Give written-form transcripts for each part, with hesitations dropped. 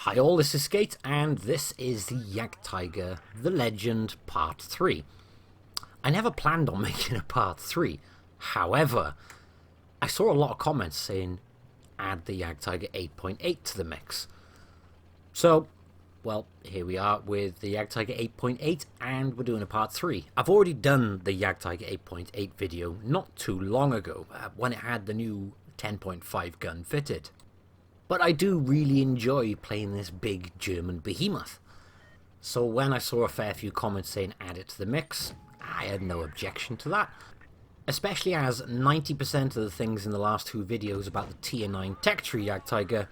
Hi all, this is Skate, and this is the Jagdtiger, The Legend Part 3. I never planned on making a Part 3, however, I saw a lot of comments saying add the Jagdtiger 8.8 to the mix. So, well, here we are with the Jagdtiger 8.8, and we're doing a Part 3. I've already done the Jagdtiger 8.8 video not too long ago, when it had the new 10.5 gun fitted. But I do really enjoy playing this big German behemoth. So when I saw a fair few comments saying add it to the mix, I had no objection to that. Especially as 90% of the things in the last two videos about the Tier 9 Pt3 Jagdtiger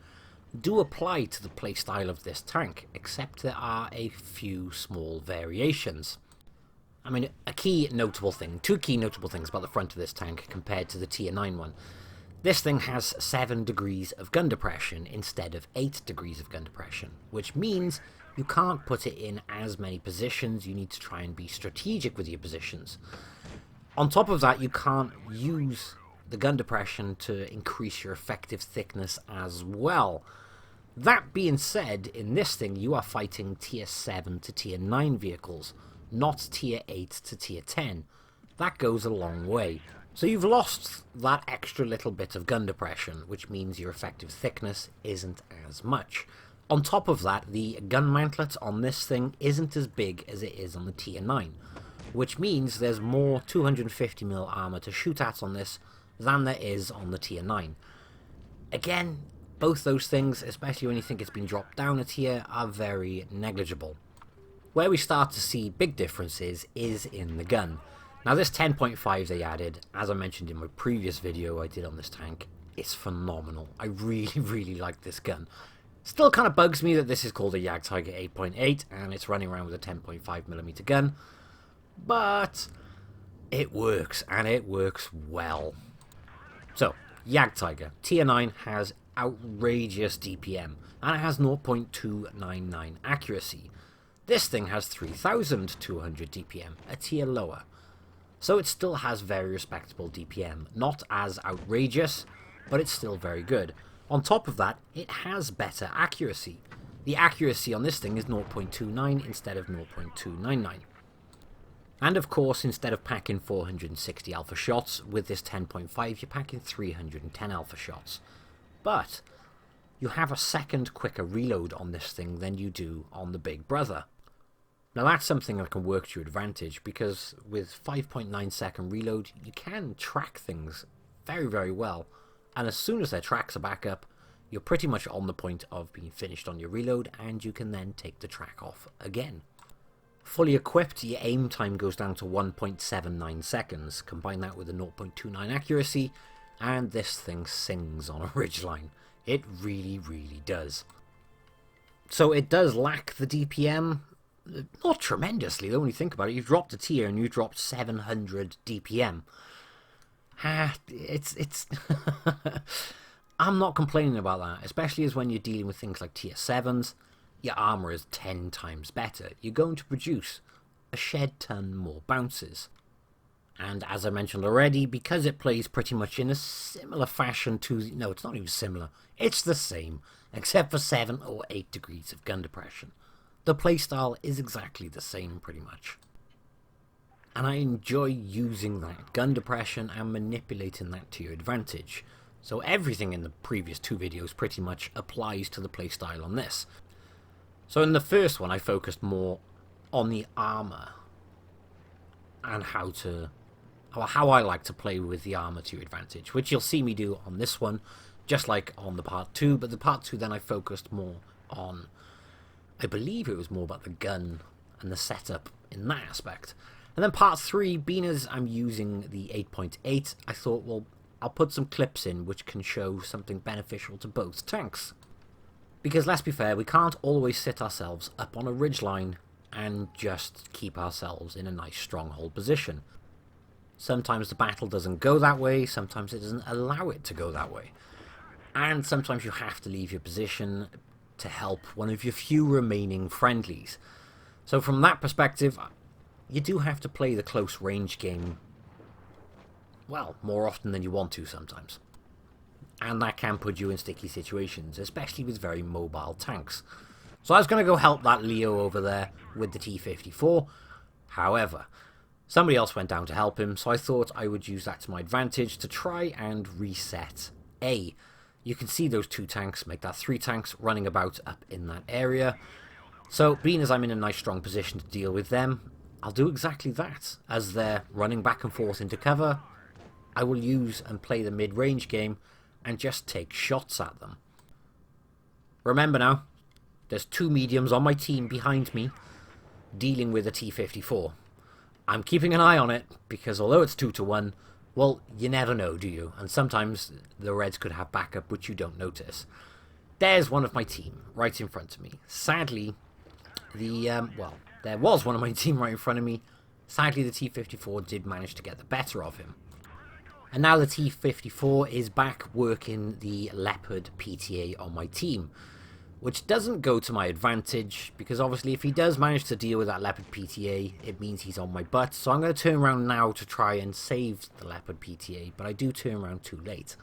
do apply to the playstyle of this tank, except there are a few small variations. I mean, two key notable things about the front of this tank compared to the Tier 9 one. This thing has 7 degrees of gun depression instead of 8 degrees of gun depression, which means you can't put it in as many positions. You need to try and be strategic with your positions. On top of that, you can't use the gun depression to increase your effective thickness as well. That being said, in this thing you are fighting Tier 7 to Tier 9 vehicles, not Tier 8 to Tier 10. That goes a long way. So you've lost that extra little bit of gun depression, which means your effective thickness isn't as much. On top of that, the gun mantlet on this thing isn't as big as it is on the Tier 9, which means there's more 250mm armor to shoot at on this than there is on the Tier 9. Again, both those things, especially when you think it's been dropped down a tier, are very negligible. Where we start to see big differences is in the gun. Now this 10.5 they added, as I mentioned in my previous video I did on this tank, it's phenomenal. I really like this gun. Still kind of bugs me that this is called a Jagdtiger 8.8 and it's running around with a 10.5mm gun, but it works, and it works well. So, Jagdtiger, Tier 9 has outrageous DPM, and it has 0.299 accuracy. This thing has 3200 DPM, a tier lower. So it still has very respectable DPM, not as outrageous, but it's still very good. On top of that, it has better accuracy. The accuracy on this thing is 0.29 instead of 0.299. And of course, instead of packing 460 alpha shots, with this 10.5 you're packing 310 alpha shots. But you have a second quicker reload on this thing than you do on the Big Brother. Now that's something that can work to your advantage, because with 5.9 second reload you can track things very well, and as soon as their tracks are back up you're pretty much on the point of being finished on your reload, and you can then take the track off again. Fully equipped, your aim time goes down to 1.79 seconds. Combine that with a 0.29 accuracy and this thing sings on a ridgeline. It really does. So it does lack the DPM. Not tremendously, though, when you think about it. You've dropped a tier and you dropped 700 DPM. It's I'm not complaining about that, especially as when you're dealing with things like tier 7s, your armor is 10 times better. You're going to produce a shed ton more bounces. And as I mentioned already, because it plays pretty much in a similar fashion to... No, it's not even similar. It's the same, except for 7 or 8 degrees of gun depression. The playstyle is exactly the same, pretty much. And I enjoy using that gun depression and manipulating that to your advantage. So everything in the previous two videos pretty much applies to the playstyle on this. So in the first one I focused more on the armor and how I like to play with the armor to your advantage, which you'll see me do on this one, just like on the part 2, but the part 2 then I focused more on... I believe it was more about the gun and the setup in that aspect. And then part 3, being as I'm using the 8.8, I thought, well, I'll put some clips in which can show something beneficial to both tanks. Because let's be fair, we can't always sit ourselves up on a ridgeline and just keep ourselves in a nice stronghold position. Sometimes the battle doesn't go that way, sometimes it doesn't allow it to go that way. And sometimes you have to leave your position to help one of your few remaining friendlies. So from that perspective, you do have to play the close range game, well, more often than you want to sometimes. and that can put you in sticky situations, especially with very mobile tanks. So I was going to go help that Leo over there with the T-54. However, somebody else went down to help him, so I thought I would use that to my advantage to try and reset A. You can see those 2 tanks make that 3 tanks running about up in that area. So, being as I'm in a nice strong position to deal with them, I'll do exactly that. As they're running back and forth into cover, I will use and play the mid-range game and just take shots at them. Remember now, there's 2 mediums on my team behind me dealing with a T-54. I'm keeping an eye on it because although it's 2-1, well, you never know, do you? And sometimes the Reds could have backup which you don't notice. There's one of my team right in front of me. Sadly, there was one of my team right in front of me. Sadly, the T-54 did manage to get the better of him. And now the T-54 is back working the Leopard PTA on my team, which doesn't go to my advantage, because obviously if he does manage to deal with that Leopard PTA, it means he's on my butt. So I'm going to turn around now to try and save the Leopard PTA, but I do turn around too late.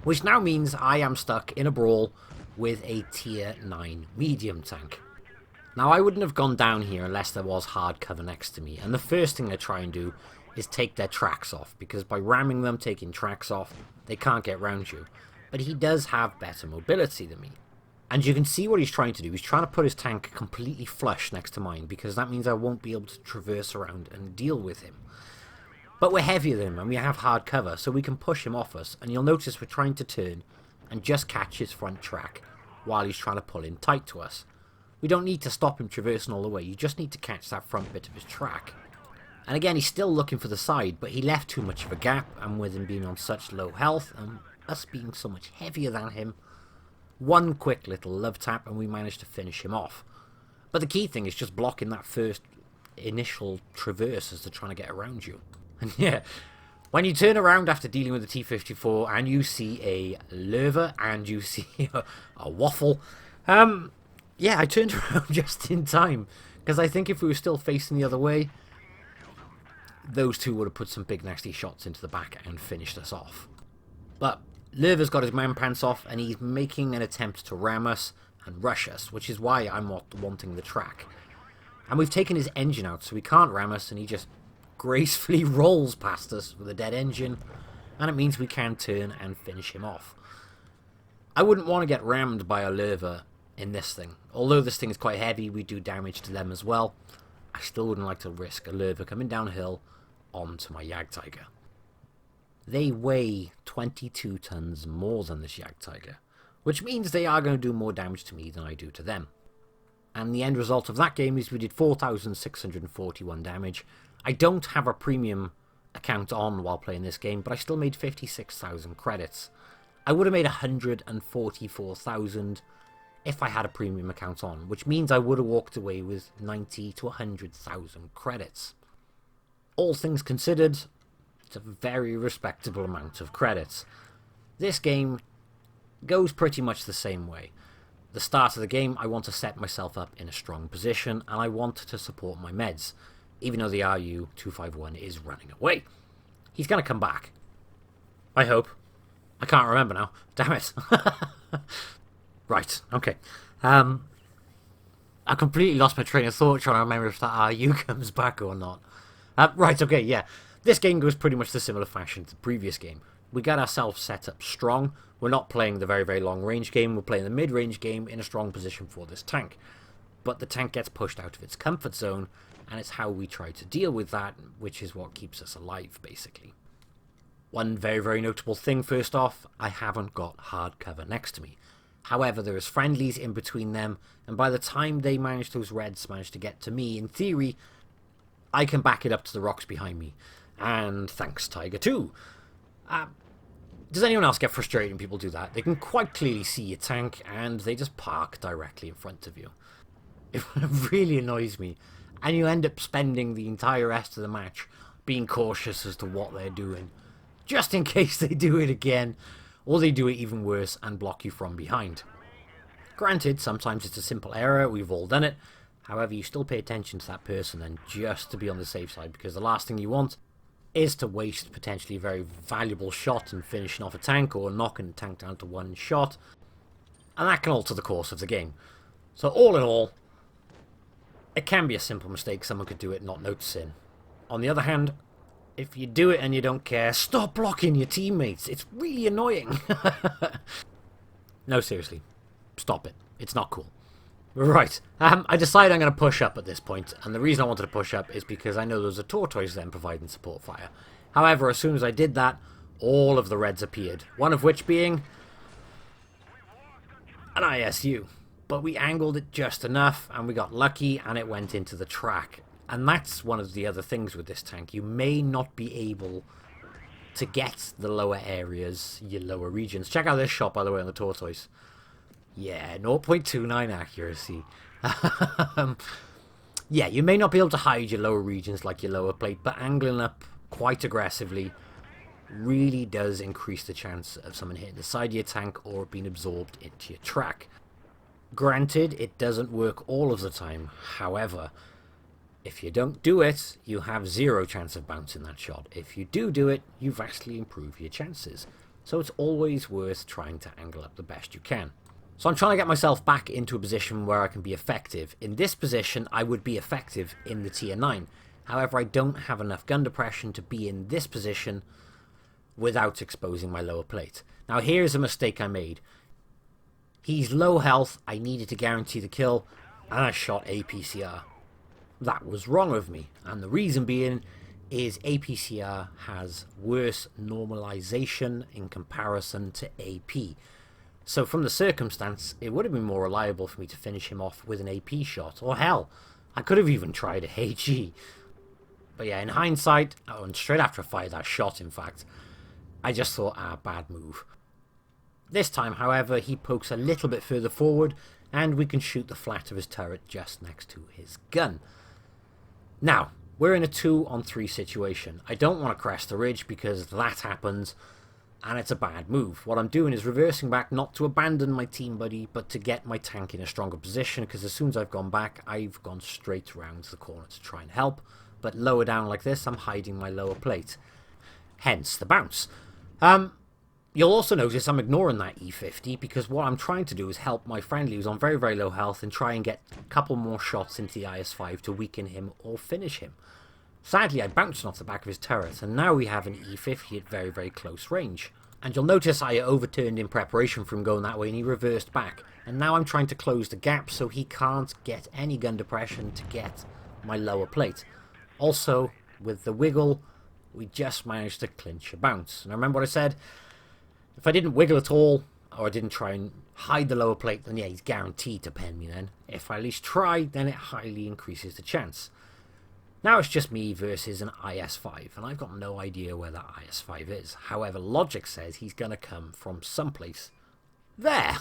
Which now means I am stuck in a brawl with a tier 9 medium tank. Now I wouldn't have gone down here unless there was hard cover next to me, and the first thing I try and do is take their tracks off, because by ramming them, taking tracks off, they can't get round you. But he does have better mobility than me. And you can see what he's trying to do. He's trying to put his tank completely flush next to mine, because that means I won't be able to traverse around and deal with him. But we're heavier than him, and we have hard cover, so we can push him off us. And you'll notice we're trying to turn and just catch his front track while he's trying to pull in tight to us. We don't need to stop him traversing all the way. You just need to catch that front bit of his track. And again, he's still looking for the side, but he left too much of a gap, and with him being on such low health, and us being so much heavier than him, one quick little love tap and we managed to finish him off. But the key thing is just blocking that first initial traverse as they're trying to get around you. And yeah, when you turn around after dealing with the T-54 and you see a Löwe and you see a waffle, yeah, I turned around just in time, because I think if we were still facing the other way, those two would have put some big nasty shots into the back and finished us off. But Löwe's got his man pants off and he's making an attempt to ram us and rush us, which is why I'm not wanting the track. And we've taken his engine out, so he can't ram us, and he just gracefully rolls past us with a dead engine, and it means we can turn and finish him off. I wouldn't want to get rammed by a Löwe in this thing. Although this thing is quite heavy, we do damage to them as well. I still wouldn't like to risk a Löwe coming downhill onto my Jagdtiger. They weigh 22 tons more than this Jagdtiger, which means they are going to do more damage to me than I do to them. And the end result of that game is we did 4,641 damage. I don't have a premium account on while playing this game, but I still made 56,000 credits. I would have made 144,000 if I had a premium account on, which means I would have walked away with 90 to 100,000 credits. All things considered, it's a very respectable amount of credits. This game goes pretty much the same way. The start of the game, I want to set myself up in a strong position, and I want to support my meds, even though the RU-251 is running away. He's going to come back. I hope. I can't remember now. Damn it. Right, okay. I completely lost my train of thought trying to remember if that RU comes back or not. Right, okay, yeah. This game goes pretty much the similar fashion to the previous game. We got ourselves set up strong. We're not playing the very, very long range game. We're playing the mid-range game in a strong position for this tank. But the tank gets pushed out of its comfort zone, and it's how we try to deal with that, which is what keeps us alive, basically. One very, very notable thing, first off, I haven't got hard cover next to me. However, there is friendlies in between them, and by the time those Reds manage to get to me, in theory, I can back it up to the rocks behind me. And thanks, Tiger 2. Does anyone else get frustrated when people do that? They can quite clearly see your tank, and they just park directly in front of you. It really annoys me. And you end up spending the entire rest of the match being cautious as to what they're doing, just in case they do it again, or they do it even worse and block you from behind. Granted, sometimes it's a simple error, we've all done it. However, you still pay attention to that person and just to be on the safe side, because the last thing you want is to waste potentially a very valuable shot in finishing off a tank or knocking the tank down to one shot, and that can alter the course of the game. So all in all, it can be a simple mistake, someone could do it not noticing. On the other hand, if you do it and you don't care, stop blocking your teammates. It's really annoying. No, seriously. Stop it. It's not cool. Right. I decided I'm going to push up at this point, and the reason I wanted to push up is because I know there's a tortoise then providing support fire. However, as soon as I did that, all of the reds appeared. One of which being an ISU. But we angled it just enough, and we got lucky, and it went into the track. And that's one of the other things with this tank. You may not be able to get the lower areas, your lower regions. Check out this shot, by the way, on the tortoise. Yeah, 0.29 accuracy. Yeah, you may not be able to hide your lower regions like your lower plate, but angling up quite aggressively really does increase the chance of someone hitting the side of your tank or being absorbed into your track. Granted, it doesn't work all of the time. However, if you don't do it, you have 0 chance of bouncing that shot. If you do it, you vastly improve your chances. So it's always worth trying to angle up the best you can. So I'm trying to get myself back into a position where I can be effective. In this position, I would be effective in the tier 9. However, I don't have enough gun depression to be in this position without exposing my lower plate. Now here's a mistake I made. He's low health, I needed to guarantee the kill, and I shot APCR. That was wrong of me, and the reason being is APCR has worse normalization in comparison to AP. So from the circumstance, it would have been more reliable for me to finish him off with an AP shot, or hell, I could have even tried a HE. But yeah, in hindsight, and straight after I fired that shot in fact, I just thought, bad move. This time, however, he pokes a little bit further forward, and we can shoot the flat of his turret just next to his gun. Now, we're in a 2-on-3 situation. I don't want to crest the ridge because that happens, and it's a bad move. What I'm doing is reversing back, not to abandon my team buddy, but to get my tank in a stronger position, because as soon as I've gone back, I've gone straight round the corner to try and help. But lower down like this, I'm hiding my lower plate. Hence the bounce. You'll also notice I'm ignoring that E50 because what I'm trying to do is help my friendly who's on very, very low health and try and get a couple more shots into the IS-5 to weaken him or finish him. Sadly, I bounced off the back of his turret, and now we have an E50 at very, very close range. And you'll notice I overturned in preparation for him going that way, and he reversed back. And now I'm trying to close the gap so he can't get any gun depression to get my lower plate. Also, with the wiggle, we just managed to clinch a bounce. And remember what I said? If I didn't wiggle at all, or I didn't try and hide the lower plate, then yeah, he's guaranteed to pen me then. If I at least try, then it highly increases the chance. Now it's just me versus an IS-5, and I've got no idea where that IS-5 is. However, logic says he's going to come from someplace there.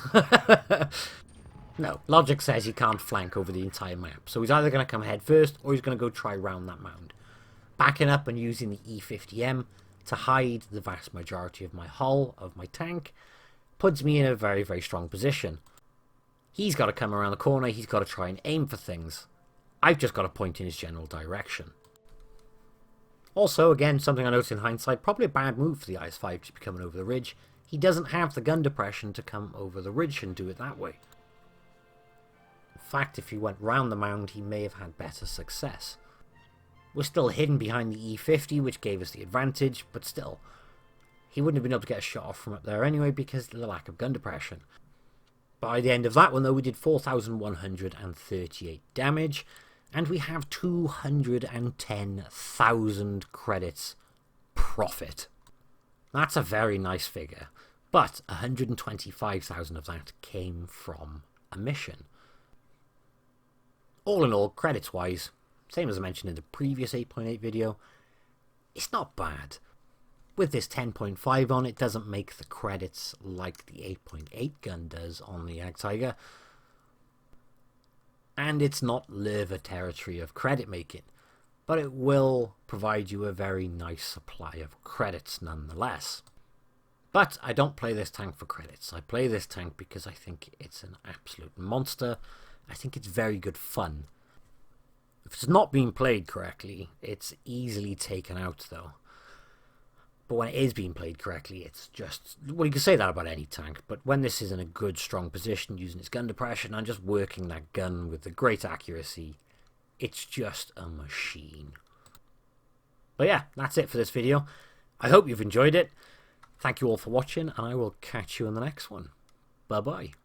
No, logic says he can't flank over the entire map, so he's either going to come head first, or he's going to go try round that mound. Backing up and using the E50M to hide the vast majority of my hull, of my tank, puts me in a very, very strong position. He's got to come around the corner, he's got to try and aim for things. I've just got to point in his general direction. Also, again, something I noticed in hindsight, probably a bad move for the IS-5 to be coming over the ridge. He doesn't have the gun depression to come over the ridge and do it that way. In fact, if he went round the mound, he may have had better success. We're still hidden behind the E50, which gave us the advantage, but still, he wouldn't have been able to get a shot off from up there anyway because of the lack of gun depression. By the end of that one, though, we did 4,138 damage, and we have 210,000 credits profit. That's a very nice figure, but 125,000 of that came from a mission. All in all, credits-wise, same as I mentioned in the previous 8.8 video, it's not bad. With this 10.5 on, it doesn't make the credits like the 8.8 gun does on the Jagdtiger. And it's not lurva territory of credit making, but it will provide you a very nice supply of credits nonetheless. But I don't play this tank for credits. I play this tank because I think it's an absolute monster. I think it's very good fun. If it's not being played correctly, it's easily taken out though. But when it is being played correctly, it's just... Well, you can say that about any tank, but when this is in a good, strong position, using its gun depression and just working that gun with the great accuracy, it's just a machine. But yeah, that's it for this video. I hope you've enjoyed it. Thank you all for watching, and I will catch you in the next one. Bye-bye.